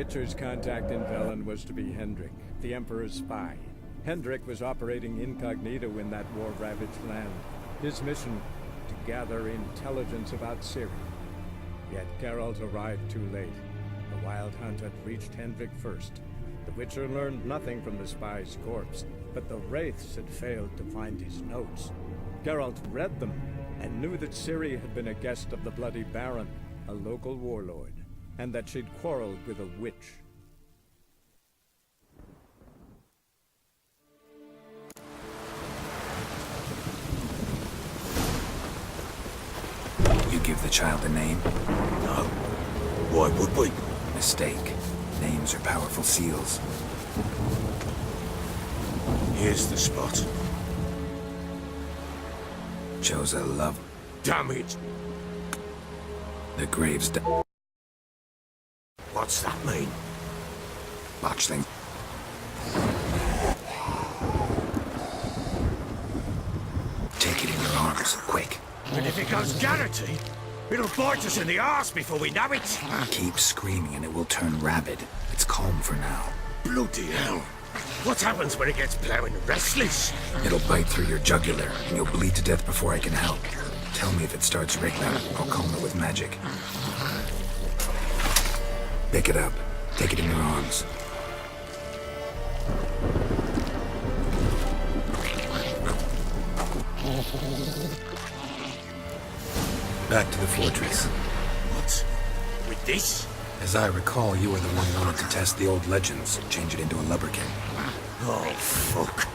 Witcher's contact in Velen was to be Hendrik, the Emperor's spy. Hendrik was operating incognito in that war-ravaged land. His mission, to gather intelligence about Ciri. Yet Geralt arrived too late. The Wild Hunt had reached Hendrik first. The Witcher learned nothing from the spy's corpse, but the Wraiths had failed to find his notes. Geralt read them, and knew that Ciri had been a guest of the Bloody Baron, a local warlord, and that she'd quarreled with a witch. You give the child a name? No. Why would we? Mistake. Names are powerful seals. Here's the spot. Chose a love. Damn it! The grave's What's that mean? botchling. Take it in your arms, quick. And if it goes Garrity, it'll bite us in the arse before we know it. Keep screaming and it will turn rabid. It's calm for now. Bloody hell. What happens when it gets plowing restless? It'll bite through your jugular and you'll bleed to death before I can help. Tell me if it starts wriggling. I'll calm it with magic. Pick it up. Take it in your arms. Back to the fortress. What? With this? As I recall, you were the one who wanted to test the old legends, change it into a lubberkin. Oh, fuck.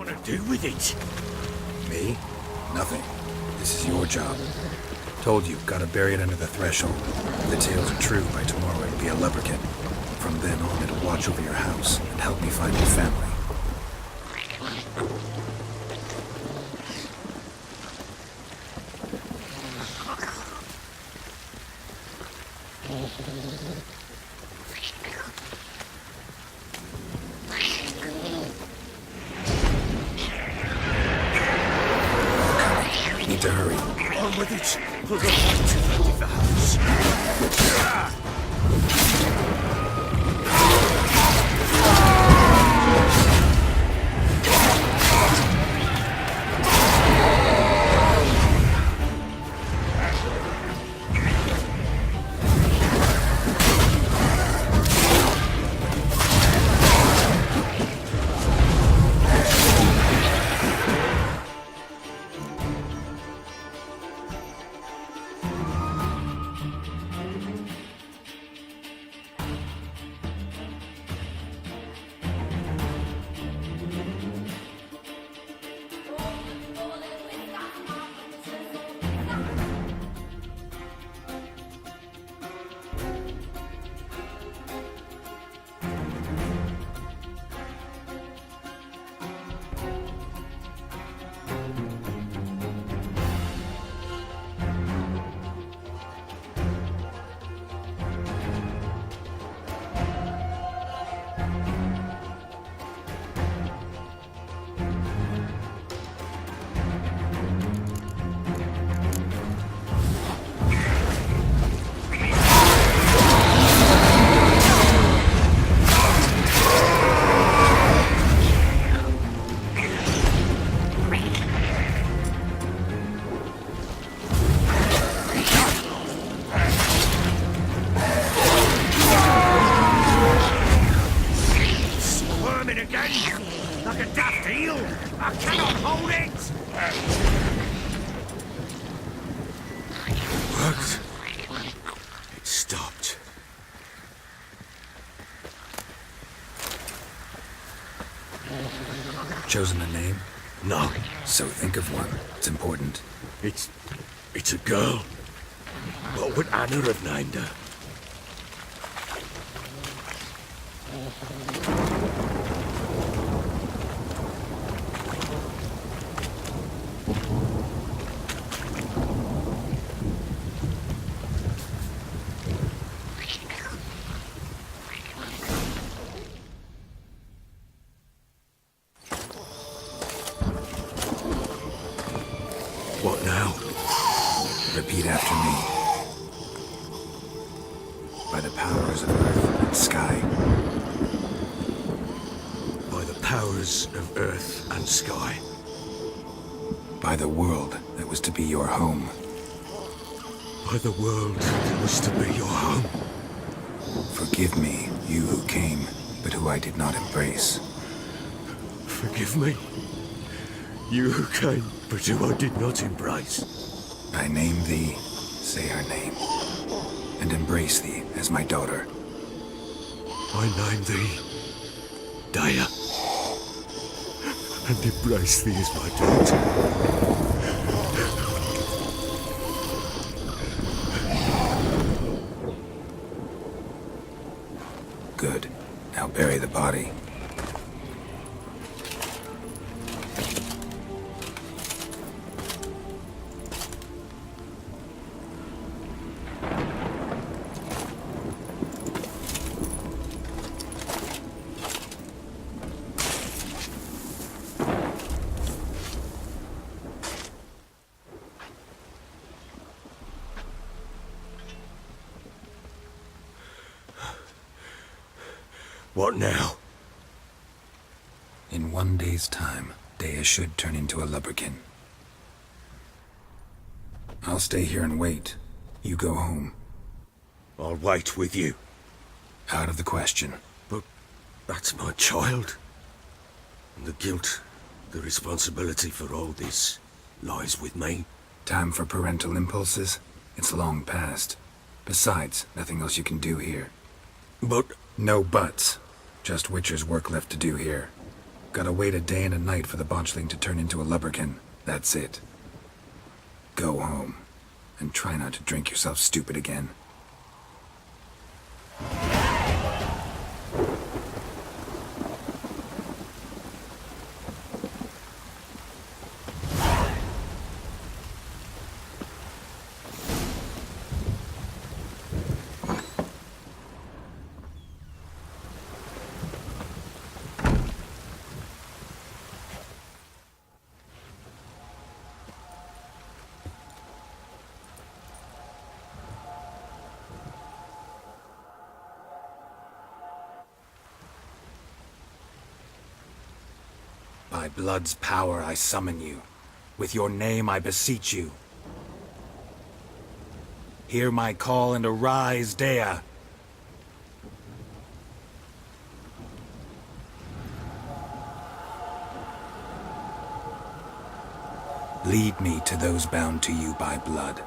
to do with it? Me? Nothing. This is your job. Told you, gotta bury it under the threshold. If the tales are true, by tomorrow it'll be a leprechaun. From then on, it'll watch over your house and help me find your family. Need to hurry. On with it. We'll go back to the house. Like a daft eel! I cannot hold it! It worked. It stopped. Chosen a name? No. So think of one. It's important. It's a girl. What would Anna have named her? What now? Repeat after me. By the powers of earth and sky. By the powers of earth and sky. By the world that was to be your home. By the world that was to be your home. Forgive me, you who came, but who I did not embrace. Forgive me. You who came, but who I did not embrace. I name thee, say her name, and embrace thee as my daughter. I name thee Daya, and embrace thee as my daughter. Good. Now bury the body. What now? In 1 day's time, Daya should turn into a lubberkin. I'll stay here and wait. You go home. I'll wait with you. Out of the question. But that's my child. And the guilt, the responsibility for all this lies with me. Time for parental impulses? It's long past. Besides, nothing else you can do here. But No buts. Just Witcher's work left to do here. Gotta wait a day and a night for the botchling to turn into a lubberkin. That's it. Go home. And try not to drink yourself stupid again. By blood's power I summon you. With your name I beseech you. Hear my call and arise, Dea. Lead me to those bound to you by blood.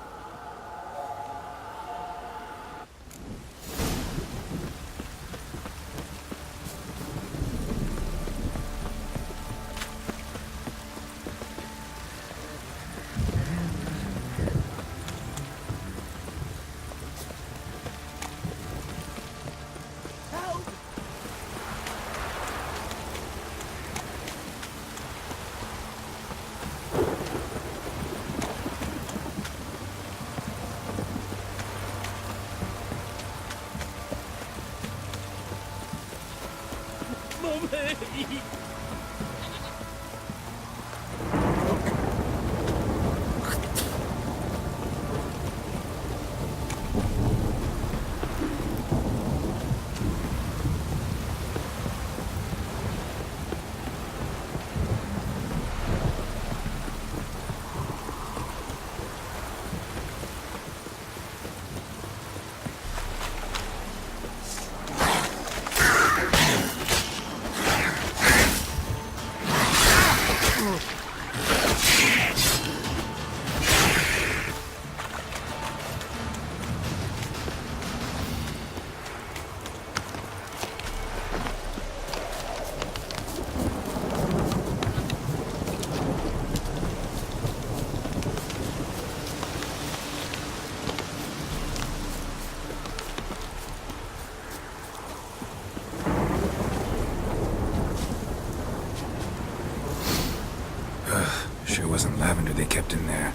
Sure wasn't lavender they kept in there.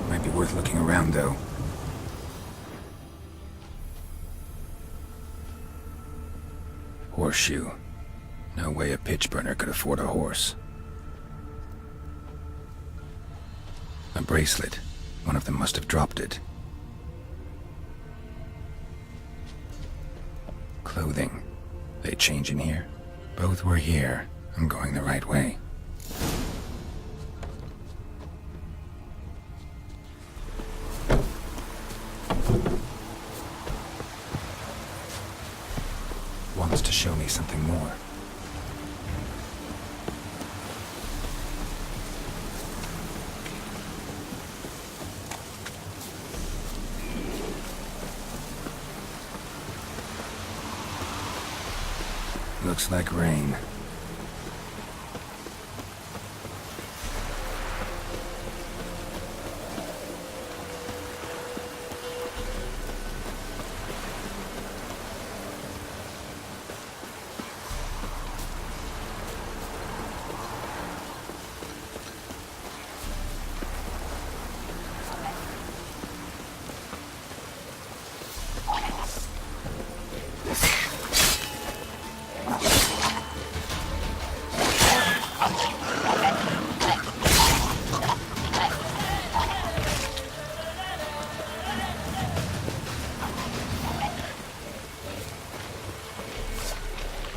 Might be worth looking around, though. Horseshoe. No way a pitch burner could afford a horse. A bracelet. One of them must have dropped it. Clothing. They change in here? Both were here. I'm going the right way. Wants to show me something more. Looks like rain.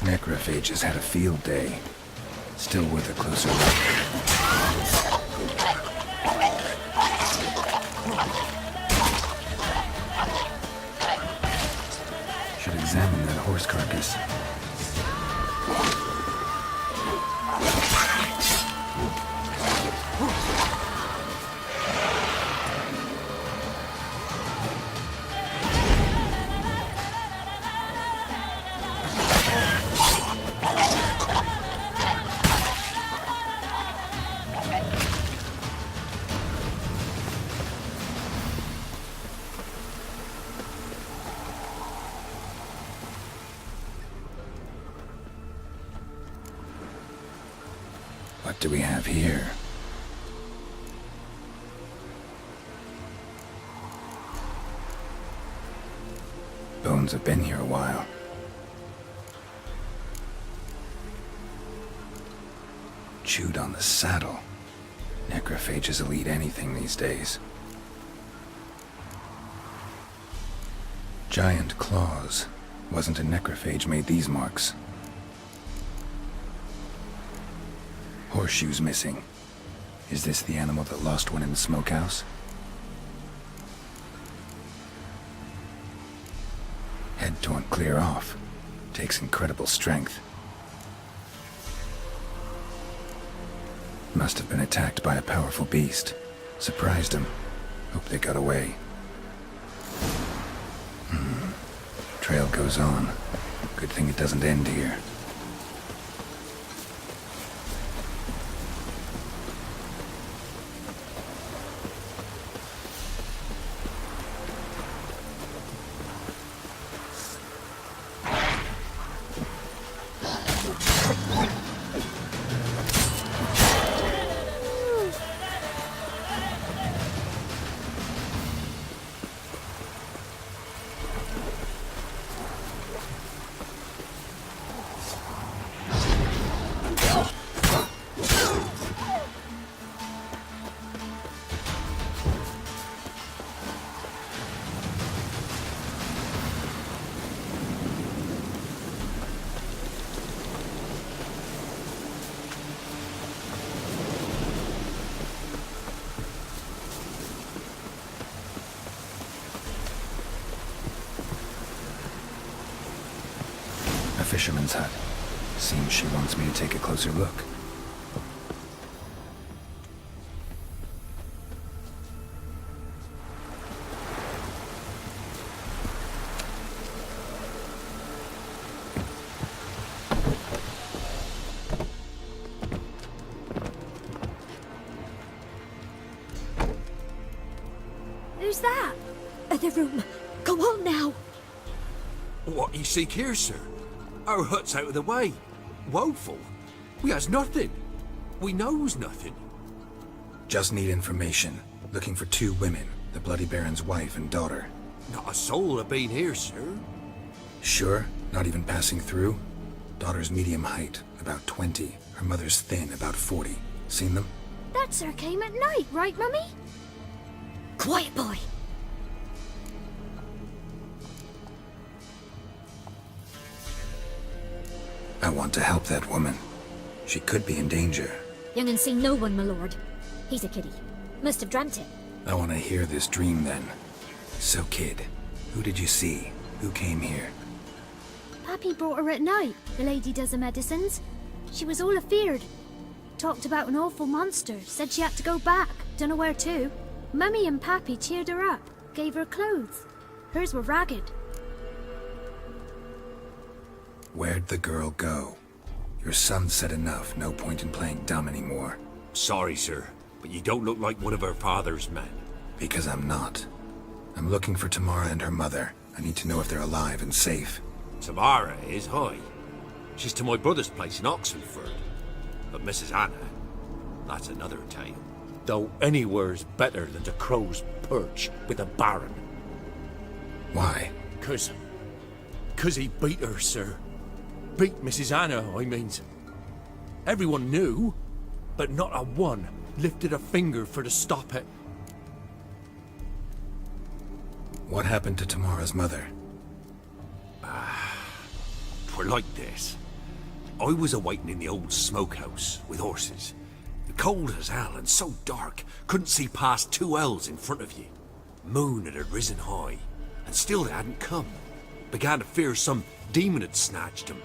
Necrophages had a field day. Still worth a closer look. Should examine that horse carcass. do we have here? Bones have been here a while. Chewed on the saddle. Necrophages will eat anything these days. Giant claws. Wasn't a necrophage made these marks. Horseshoes missing. Is this the animal that lost one in the smokehouse? Head torn clear off. Takes incredible strength. Must have been attacked by a powerful beast. Surprised him. Hope they got away. Trail goes on. Good thing it doesn't end here. Fisherman's hut. Seems she wants me to take a closer look. Who's that? The room. Go on now. What you seek here, sir? Our hut's out of the way. Woeful. We has nothing. We knows nothing. Just need information. Looking for 2 women. The Bloody Baron's wife and daughter. Not a soul have been here, sir. Sure? Not even passing through? Daughter's medium height, about 20. Her mother's thin, about 40. Seen them? That sir came at night, right, Mummy? Quiet, boy. I want to help that woman. She could be in danger. Young and seen no one, my lord. He's a kiddie. Must have dreamt it. I want to hear this dream then. So, kid, who did you see? Who came here? Pappy brought her at night, the lady does the medicines. She was all afeared. Talked about an awful monster, said she had to go back, dunno where to. Mummy and Pappy cheered her up, gave her clothes. Hers were ragged. Where'd the girl go? Your son said enough, no point in playing dumb anymore. Sorry, sir, but you don't look like one of her father's men. Because I'm not. I'm looking for Tamara and her mother. I need to know if they're alive and safe. Tamara is, hi. She's to my brother's place in Oxenford. But Mrs. Anna, that's another tale. Though anywhere's better than the Crow's Perch with a baron. Why? 'Cause he beat her, sir. Beat Mrs. Anna, I means. Everyone knew, but not a one lifted a finger for to stop it. What happened to Tamara's mother? 'Twere like this. I was awaiting in the old smokehouse with horses. Cold as hell and so dark, couldn't see past 2 ells in front of you. Moon had risen high, and still they hadn't come. Began to fear some demon had snatched them.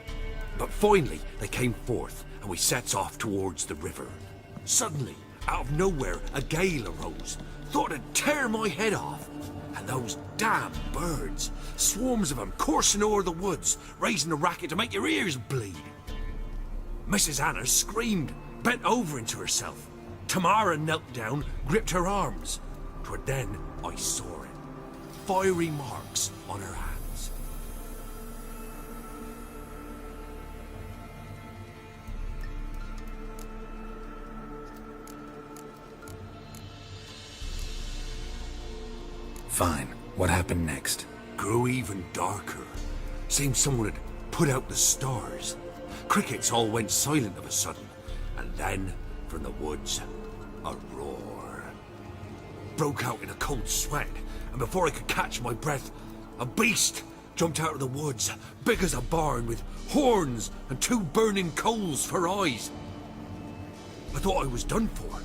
But finally they came forth, and we sets off towards the river. Suddenly, out of nowhere, a gale arose. Thought it'd tear my head off. And those damn birds, swarms of them coursing o'er the woods, raising a racket to make your ears bleed. Mrs. Anna screamed, bent over into herself. Tamara knelt down, gripped her arms. 'Twere then I saw it. Fiery marks on her hands. Fine. What happened next? Grew even darker. Seemed someone had put out the stars. Crickets all went silent of a sudden, and then, from the woods, a roar. Broke out in a cold sweat, and before I could catch my breath, a beast jumped out of the woods, big as a barn, with horns and 2 burning coals for eyes. I thought I was done for.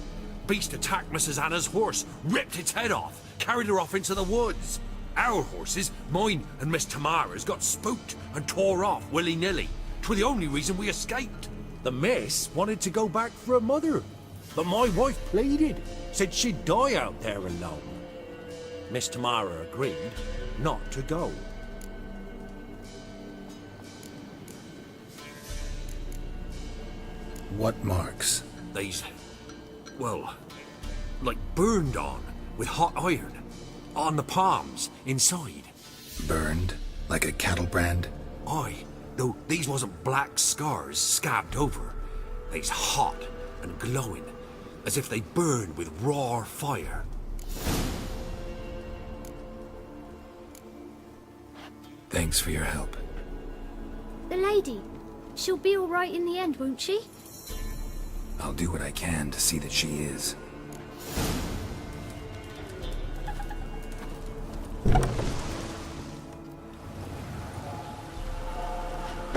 Beast attacked Mrs. Anna's horse, ripped its head off, carried her off into the woods. Our horses, mine and Miss Tamara's, got spooked and tore off willy-nilly. 'Twas the only reason we escaped. The miss wanted to go back for her mother, but my wife pleaded, said she'd die out there alone. Miss Tamara agreed not to go. What marks? They's, well, like burned on with hot iron. On the palms, inside. Burned? Like a cattle brand? Aye, though these wasn't black scars scabbed over. They's hot and glowing, as if they burned with raw fire. Thanks for your help. The lady. She'll be all right in the end, won't she? I'll do what I can to see that she is.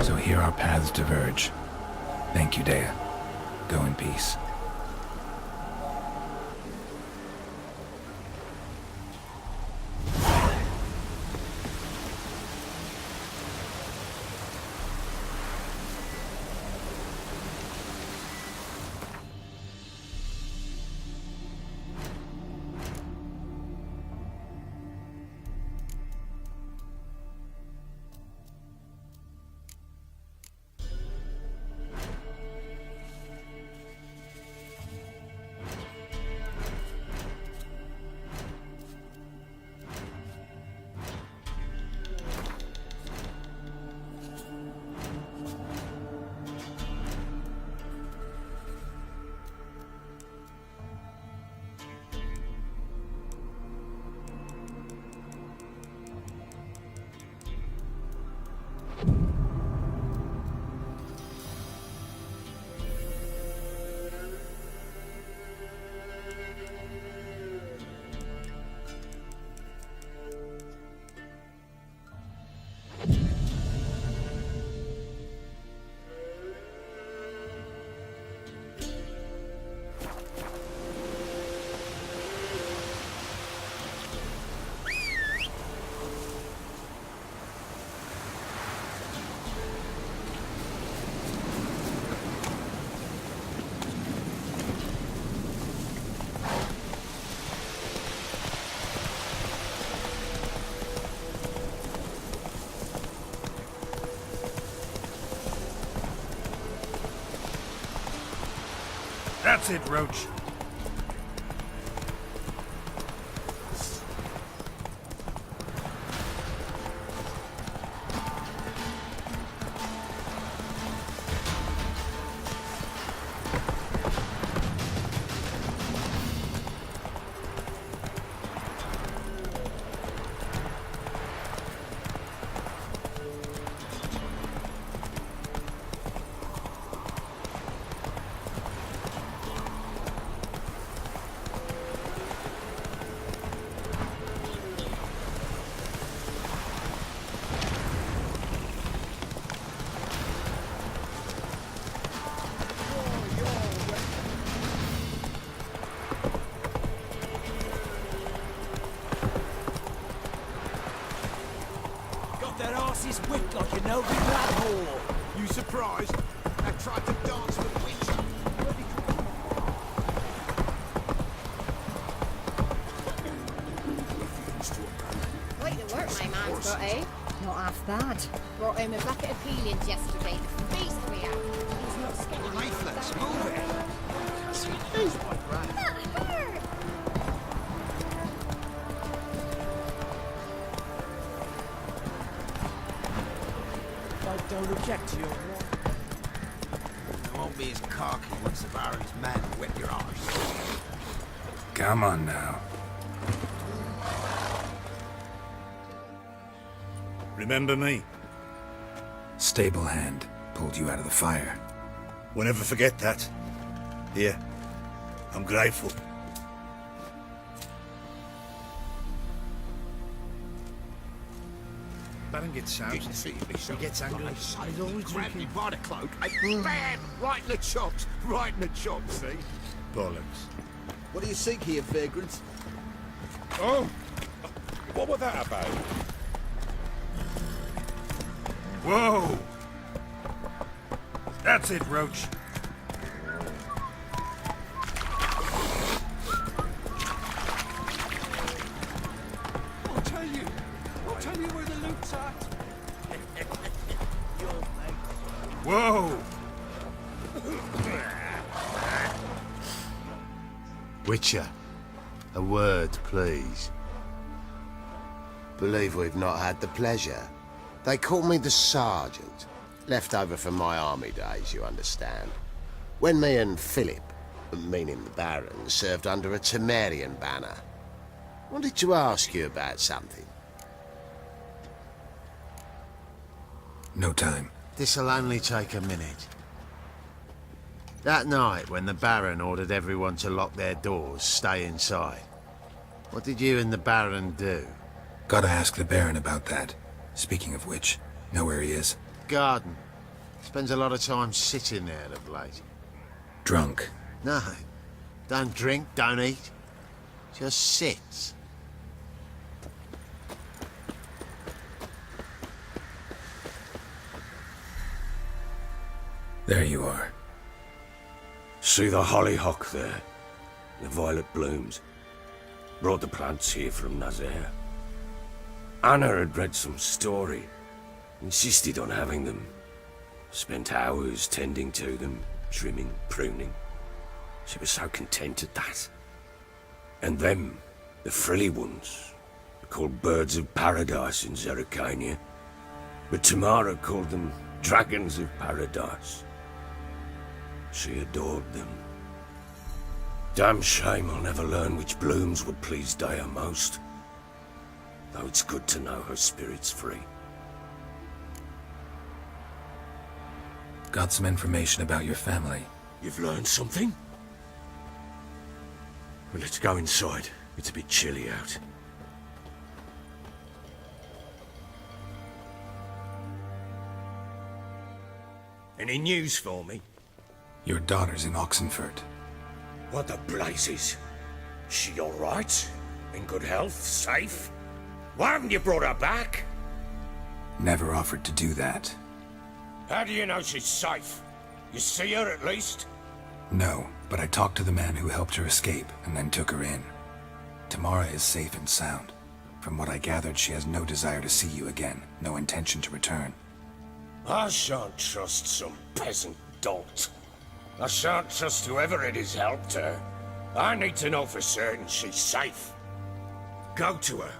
So here our paths diverge. Thank you, Dea. Go in peace. That's it, Roach. That arse is whipped like a no black whore. You surprised? I tried to dance with Witcher. Quite the work my man's got, eh? Not half bad. Brought him a bucket of peelings yesterday. The beast we have. He's not scared. Lifeless, move it. That hurt! I don't object to your You won't be as cocky once the Baron's men whip your arse. Come on now. Remember me? Stable hand pulled you out of the fire. We'll never forget that. Here, I'm grateful. Baron gets soused. He gets angry. He's always Grabbed me drinking. by the cloak. Bam! Right in the chops. Right in the chops, see? Bollocks. What do you seek here, vagrants? Oh! What was that about? Whoa! That's it, Roach. I'll tell you where the loot's at. Whoa! Witcher, a word, please. Believe we've not had the pleasure. They call me the Sergeant. Left over from my army days, you understand. When me and Philip, meaning the Baron, served under a Temerian banner. Wanted to ask you about something. No time. This'll only take a minute. That night, when the Baron ordered everyone to lock their doors, stay inside, what did you and the Baron do? Gotta ask the Baron about that. Speaking of which, know where he is? Garden. Spends a lot of time sitting there of late. Drunk. No. Don't drink, don't eat. Just sits. There you are. See the hollyhock there? The violet blooms. Brought the plants here from Nazaire. Anna had read some story. Insisted on having them. Spent hours tending to them, trimming, pruning. She was so content at that. And them, the frilly ones, are called birds of paradise in Zerrikania. But Tamara called them dragons of paradise. She adored them. Damn shame I'll never learn which blooms would please Daya most. Though it's good to know her spirit's free. Got some information about your family. You've learned something? Well, let's go inside. It's a bit chilly out. Any news for me? Your daughter's in Oxenfurt. What the blazes? She all right? In good health? Safe? Why haven't you brought her back? Never offered to do that. How do you know she's safe? You see her at least? No, but I talked to the man who helped her escape and then took her in. Tamara is safe and sound. From what I gathered, she has no desire to see you again, no intention to return. I shan't trust some peasant dolt. I shan't trust whoever it is helped her. I need to know for certain she's safe. Go to her.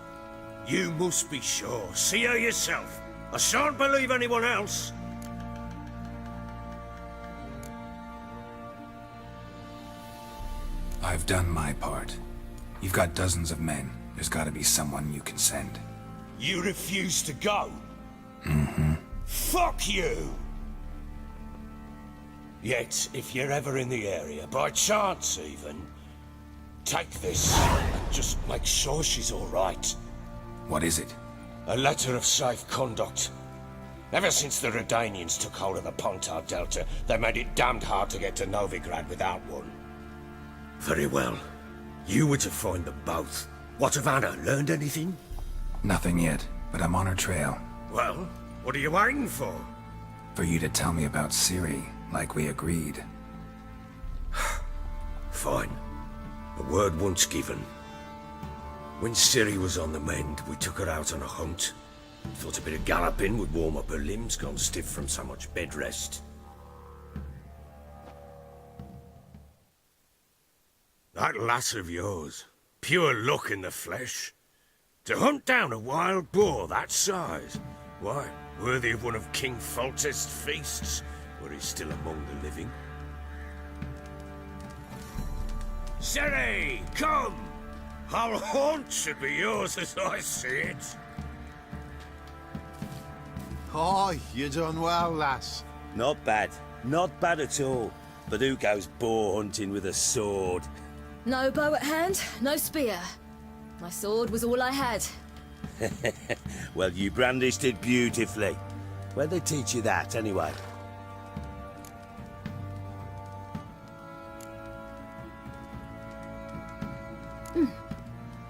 You must be sure. See her yourself. I shan't believe anyone else. I've done my part. You've got dozens of men. There's gotta be someone you can send. You refuse to go? Mm-hmm. Fuck you! Yet, if you're ever in the area, by chance even, take this and just make sure she's all right. What is it? A letter of safe conduct. Ever since the Redanians took hold of the Pontar Delta, they made it damned hard to get to Novigrad without one. Very well. You were to find them both. What of Anna? Learned anything? Nothing yet, but I'm on her trail. Well, what are you waiting for? For you to tell me about Ciri, like we agreed. Fine. A word once given. When Ciri was on the mend, we took her out on a hunt. Thought a bit of galloping would warm up her limbs, gone stiff from so much bed rest. That lass of yours, pure luck in the flesh. To hunt down a wild boar that size, why, worthy of one of King Foltest's feasts, where he's still among the living. Ciri, come! Our haunt should be yours as I see it. Oh, you done well, lass. Not bad. Not bad at all. But who goes boar hunting with a sword? No bow at hand, no spear. My sword was all I had. Well, you brandished it beautifully. Where'd they teach you that, anyway?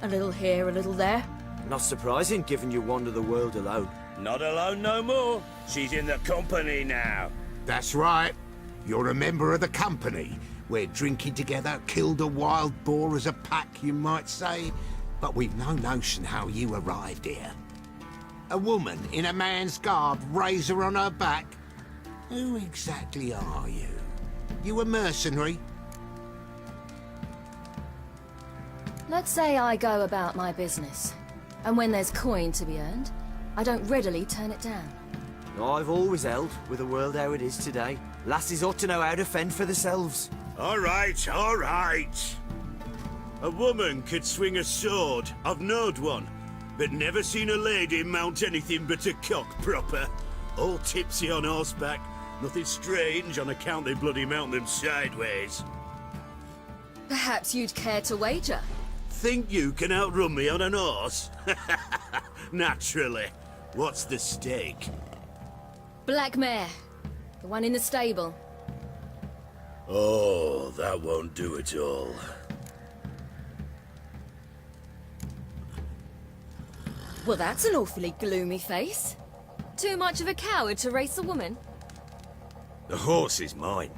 A little here, a little there. Not surprising, given you wander the world alone. Not alone no more. She's in the company now. That's right. You're a member of the company. We're drinking together, killed a wild boar as a pack, you might say. But we've no notion how you arrived here. A woman in a man's garb, razor on her back. Who exactly are you? You a mercenary? Let's say I go about my business. And when there's coin to be earned, I don't readily turn it down. I've always held, with the world how it is today, lasses ought to know how to fend for themselves. All right, all right. A woman could swing a sword. I've knowed one. But never seen a lady mount anything but a cock proper. All tipsy on horseback. Nothing strange on account they bloody mount them sideways. Perhaps you'd care to wager? Think you can outrun me on an horse? Naturally. What's the stake? Black mare. The one in the stable. Oh, that won't do it all. Well, that's an awfully gloomy face. Too much of a coward to race a woman? The horse is mine.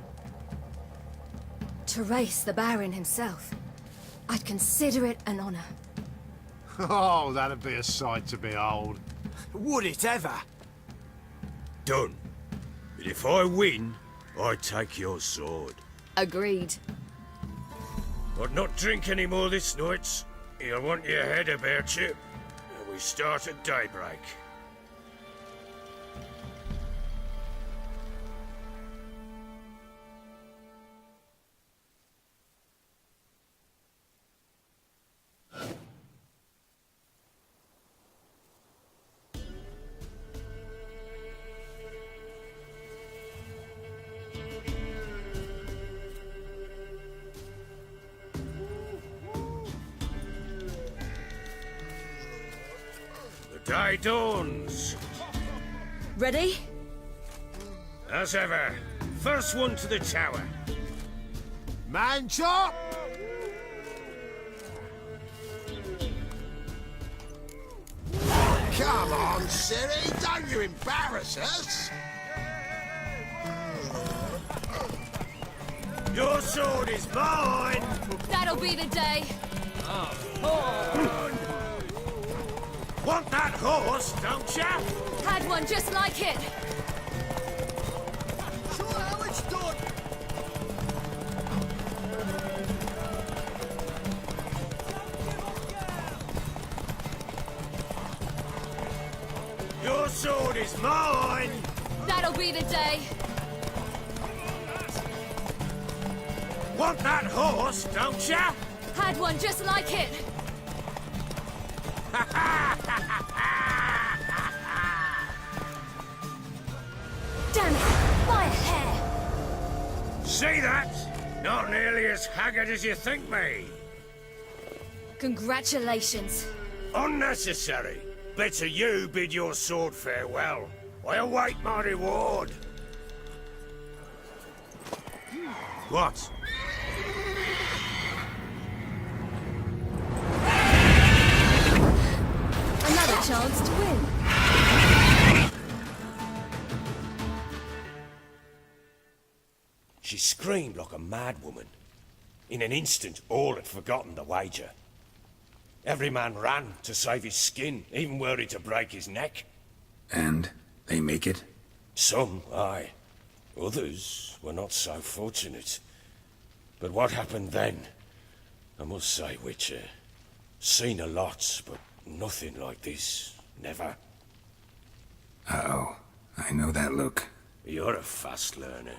To race the Baron himself. I'd consider it an honor. Oh, that'd be a sight to behold. Would it ever? Done. But if I win, I take your sword. Agreed. I'd not drink any more this night. You'll want your head about you. We start at daybreak. Day dawns. Ready? As ever. First one to the tower. Man chop! Come on, Siri, don't you embarrass us! Your sword is mine! That'll be the day. Want that horse, don't ya? Had one just like it. Show how it's done. Your sword is mine! That'll be the day. Want that horse, don't ya? Had one just like it. Damn it! By a hair! See that? Not nearly as haggard as you think me. Congratulations. Unnecessary. Better you bid your sword farewell. I await my reward. What? Another chance to win. She screamed like a mad woman. In an instant, all had forgotten the wager. Every man ran to save his skin, even were he to break his neck. And they make it? Some, aye. Others were not so fortunate. But what happened then? I must say, Witcher, seen a lot, but nothing like this. Never. Uh-oh. I know that look. You're a fast learner.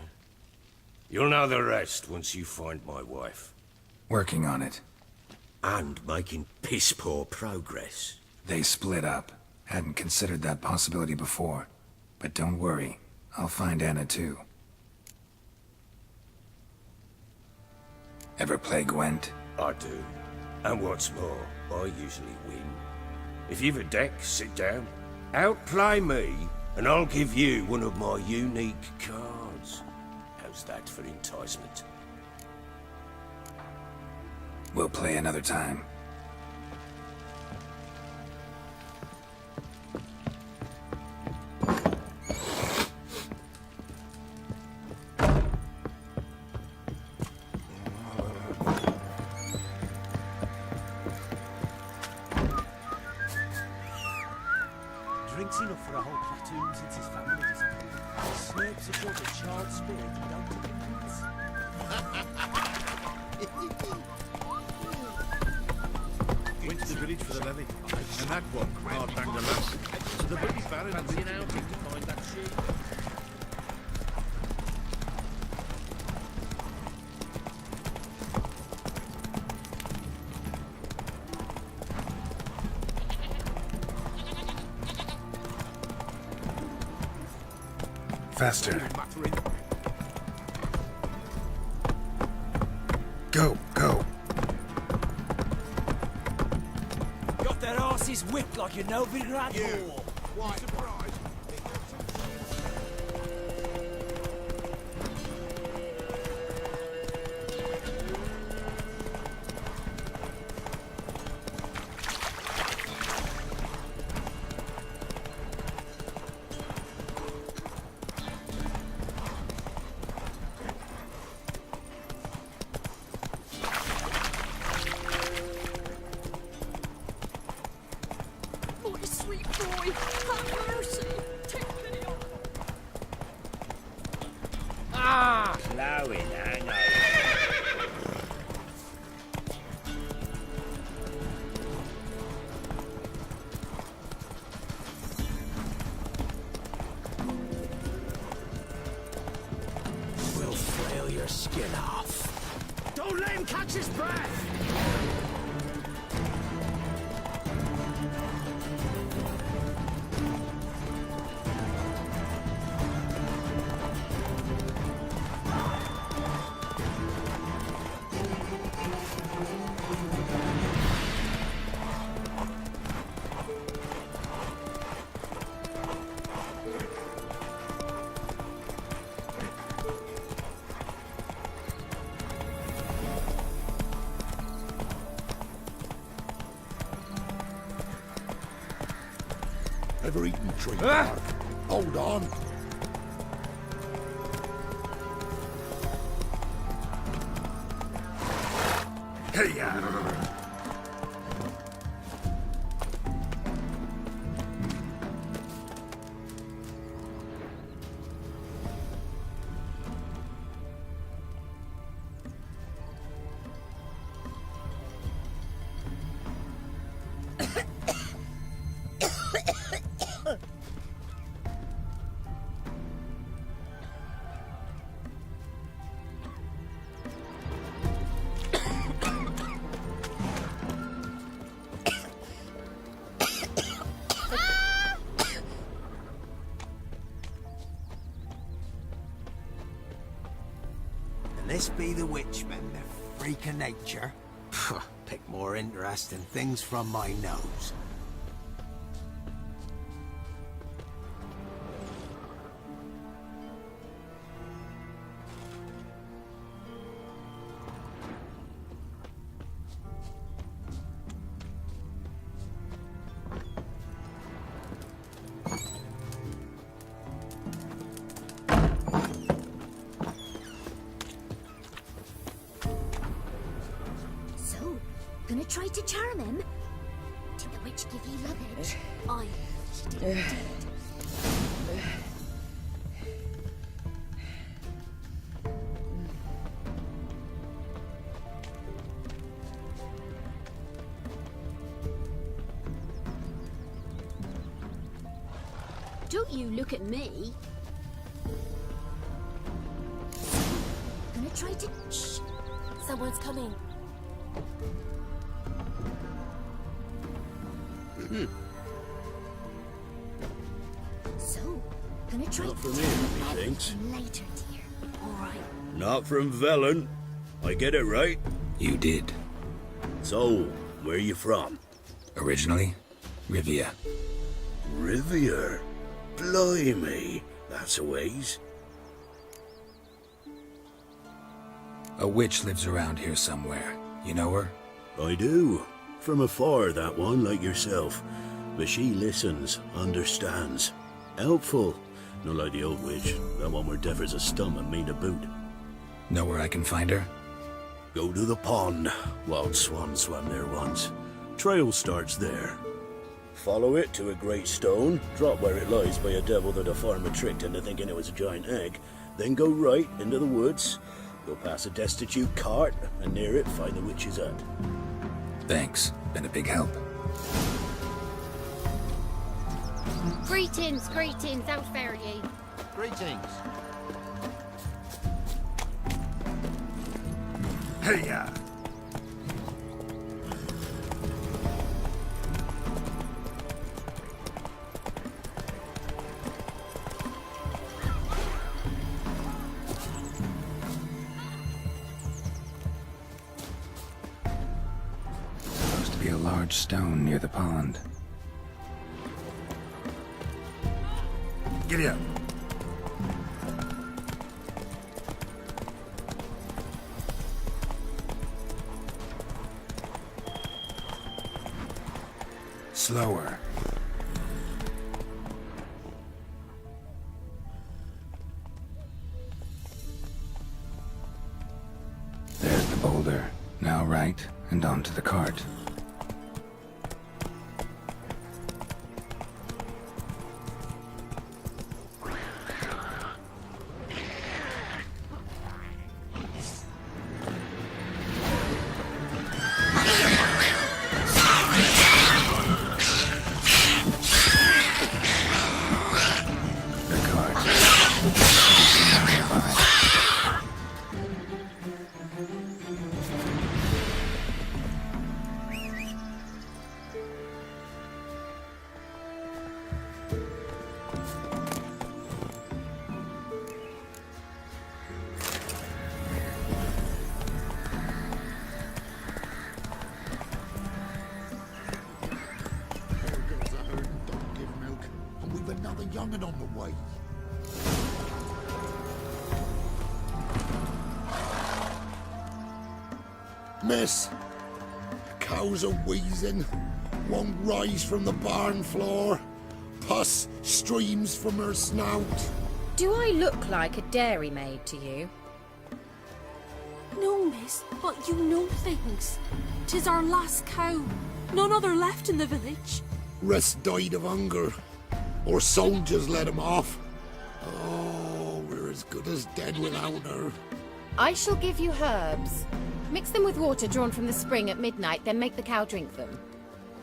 You'll know the rest once you find my wife. Working on it. And making piss-poor progress. They split up. Hadn't considered that possibility before. But don't worry, I'll find Anna too. Ever play Gwent? I do. And what's more, I usually win. If you've a deck, sit down. Outplay me, and I'll give you one of my unique cards. How's that for enticement? We'll play another time. Drinks enough for a whole platoon since his family disappeared. Snakes aboard the charred spirit and don't take Went to the village for the levy, and that one hard banged the lass. So the British Baron fancy an outing to find that sheep. Faster. Go, go. Got their asses whipped like a Novigrad War. Why surprise? My sweet boy, have mercy. Take pity on him. Ah! Flowing hangover. We'll flail your skin off. Don't let him catch his breath! Ever eaten tree bark? Hold on. Hey-ya! And this be the witchman, the freak of nature. Pick more interesting things from my nose. So, gonna try to charm him? Did the witch give you luggage? Aye, she did indeed. Don't you look at me. Gonna try to... Shh. Someone's coming. So, gonna Not from here, methinks. Later, dear. All right. Not from Velen. I get it right? You did. So, where you from? Originally, Rivia. Rivia? Blimey, that's a ways. A witch lives around here somewhere. You know her? I do. From afar, that one, like yourself. But she listens, understands. Helpful. Not like the old witch. That one were deaf as a stump and mean to boot. Know where I can find her? Go to the pond. Wild Swan swam there once. Trail starts there. Follow it to a great stone, drop where it lies by a devil that a farmer tricked into thinking it was a giant egg, then go right into the woods, go past a destitute cart, and near it find the witch's hut. Thanks. Been a big help. Greetings, how fare ye? Greetings. Hey-ya! Supposed to be a large stone near the pond. Giddy up. Slower. There's the boulder. Now right, and onto the cart. young'un on the way. Miss, cows are wheezing, won't rise from the barn floor. Pus streams from her snout. Do I look like a dairymaid to you? No, miss, but you know things. 'Tis our last cow. None other left in the village. Rest died of hunger, or soldiers let him off. Oh, we're as good as dead without her. I shall give you herbs. Mix them with water drawn from the spring at midnight, then make the cow drink them.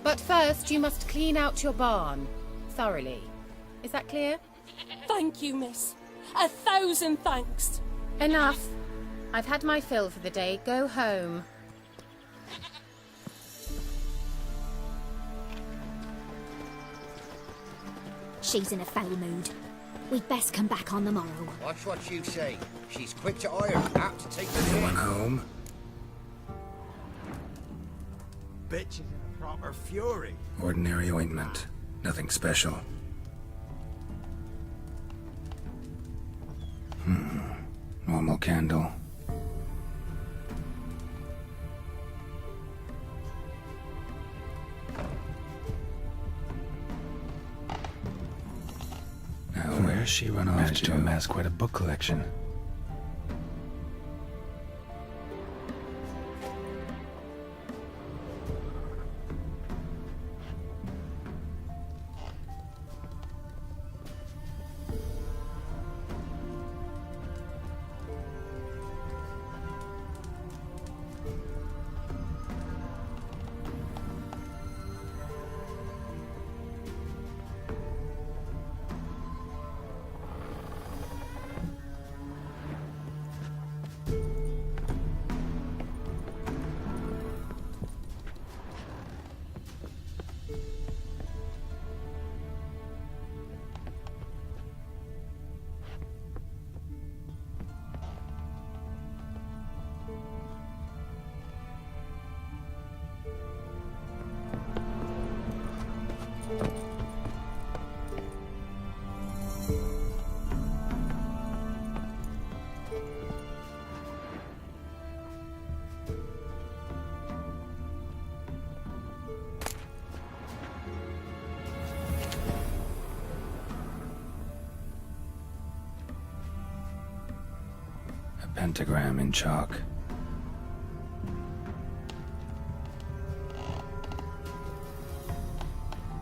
But first, you must clean out your barn. Thoroughly. Is that clear? Thank you, miss. 1,000 thanks. Enough. I've had my fill for the day. Go home. She's in a foul mood. We'd best come back on the morrow. Watch what you say. She's quick to iron, apt to take the Anyone home? bitch is in a proper fury. Ordinary ointment. Nothing special. Normal candle. Now, where's she run off to? Amass quite a book collection. pentagram in chalk.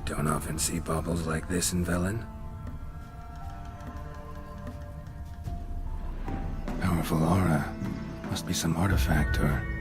Don't often see baubles like this in Velen. Powerful aura. Must be some artifact or